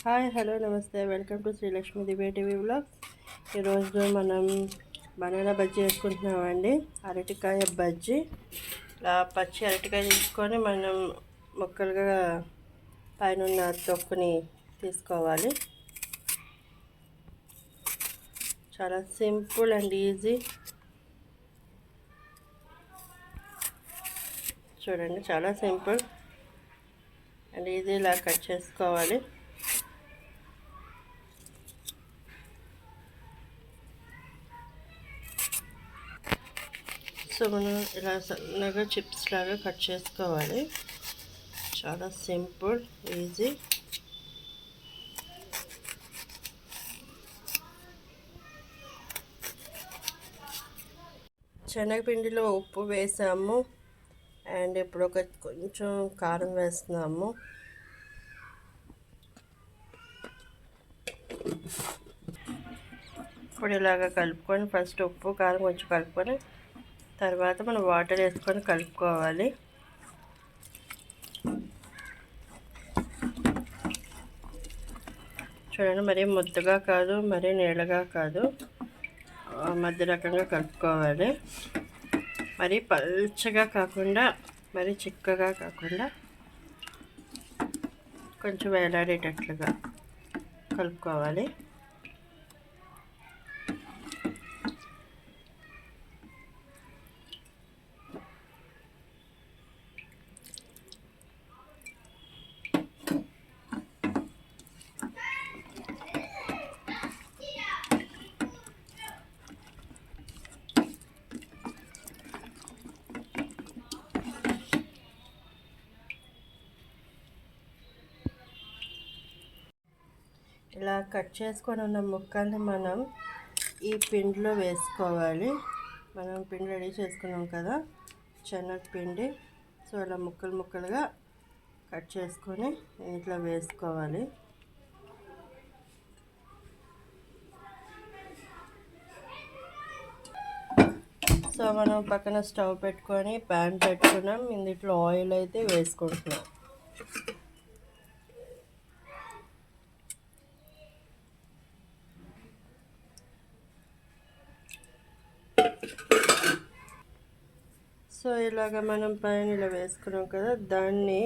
Hi hello నమస్తే welcome to Srilakshmi Divya TV vlogs. ఈరోజు మనం బనానా బజ్జీ వేసుకుంటున్నామండి. అరటికాయ బజ్జీ. ఇలా పచ్చి అరటికాయ తీసుకొని మనం ముక్కలుగా పైన తొక్కుని తీసుకోవాలి. చాలా సింపుల్ అండ్ ఈజీ. చూడండి, చాలా సింపుల్ అండ్ ఈజీ. ఇలా కట్ చేసుకోవాలి. సో మనం ఇలా సన్నగా చిప్స్ లాగా కట్ చేసుకోవాలి. చాలా సింపుల్, ఈజీ. శనగపిండిలో ఉప్పు వేసాము అండ్ ఇప్పుడు కొంచెం కారం వేస్తున్నాము. ఇప్పుడు ఇలాగ కలుపుకొని ఫస్ట్ ఉప్పు కారం కొంచెం కలుపుకొని తర్వాత మనం వాటర్ వేసుకొని కలుపుకోవాలి. చూడండి, మరీ ముద్దగా కాదు, మరీ నీళ్ళగా కాదు, మధ్య రకంగా కలుపుకోవాలి. మరీ పల్చగా కాకుండా, మరీ చిక్కగా కాకుండా, కొంచెం వేలాడేటట్లుగా కలుపుకోవాలి. ఇలా కట్ చేసుకొని ఉన్న ముక్కల్ని మనం ఈ పిండిలో వేసుకోవాలి. మనం పిండి రెడీ చేసుకున్నాం కదా, శనగపిండి. సో ఇలా ముక్కలు ముక్కలుగా కట్ చేసుకొని ఇట్లా వేసుకోవాలి. సో మనం పక్కన స్టవ్ పెట్టుకొని ప్యాన్ పెట్టుకున్నాం. ఇందులో ఆయిల్ అయితే వేసుకుంటున్నాం. సో ఇలాగ మనం పైన ఇలా వేసుకున్నాం కదా, దాన్ని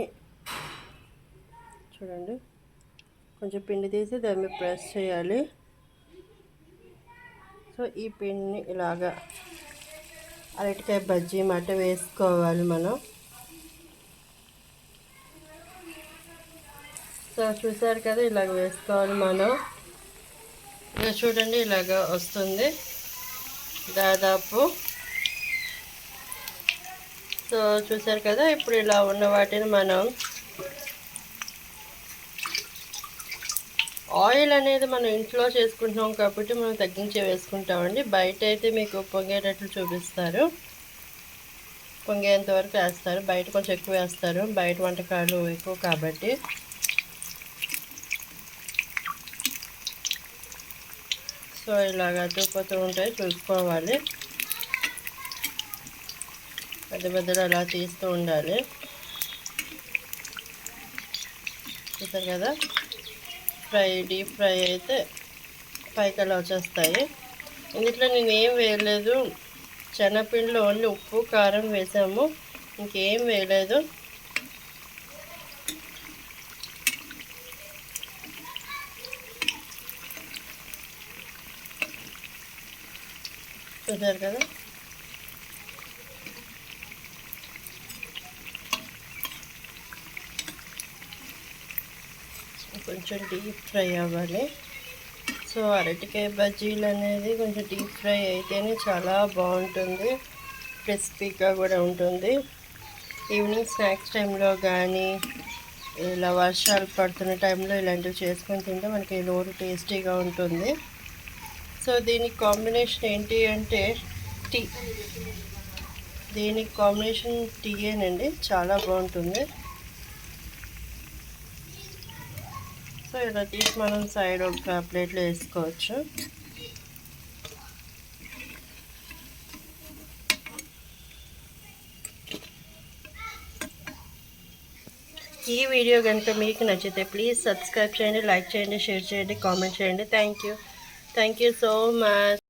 చూడండి కొంచెం పిండి తీసి దాన్ని ప్రెస్ చేయాలి. సో ఈ పిండిని ఇలాగా అరటికాయ బజ్జీ మాట వేసుకోవాలి మనం. సో చూసారు కదా, ఇలాగ వేసుకోవాలి మనం. ఇక చూడండి, ఇలాగ వస్తుంది దాదాపు. సో చూసారు కదా, ఇప్పుడు ఇలా ఉన్న వాటిని మనం ఆయిల్ అనేది మనం ఇంట్లో చేసుకుంటున్నాం కాబట్టి మనం తగ్గించి వేసుకుంటామండి. బయట అయితే మీకు పొంగేటట్లు చూపిస్తారు, పొంగేంత వరకు వేస్తారు. బయట కొంచెం ఎక్కువ వేస్తారు, బయట వంటకాలు ఎక్కువ కాబట్టి. సో ఇలాగ అతుక్కుపోతూ ఉంటాయి, చూసుకోవాలి. పెద్ద పెద్దలు అలా తీస్తూ ఉండాలి. చూసారు కదా, డీప్ ఫ్రై అయితే పైకి అలా వచ్చేస్తాయి. ఇందులో నేను ఏం వేయలేదు, శనగపిండిలో ఓన్లీ ఉప్పు కారం వేసాము, ఇంకేం వేయలేదు. చూసారు కదా, కొంచెం డీప్ ఫ్రై అవ్వాలి. సో అరటికాయ బజ్జీలు అనేది కొంచెం డీప్ ఫ్రై అయితేనే చాలా బాగుంటుంది, క్రిస్పీగా కూడా ఉంటుంది. ఈవినింగ్ స్నాక్స్ టైంలో కానీ, ఇలా వర్షాలు పడుతున్న టైంలో ఇలాంటివి చేసుకొని తింటే మనకి నోరు టేస్టీగా ఉంటుంది. సో దీనికి కాంబినేషన్ ఏంటి అంటే టీ. దీనికి కాంబినేషన్ టీయేనండి, చాలా బాగుంటుంది. సో ఇలా తీసి మనం సైడ్ ఒక ప్లేట్లో వేసుకోవచ్చు. ఈ వీడియో కనుక మీకు నచ్చితే ప్లీజ్ సబ్స్క్రైబ్ చేయండి, లైక్ చేయండి, షేర్ చేయండి, కామెంట్ చేయండి. Thank you so much.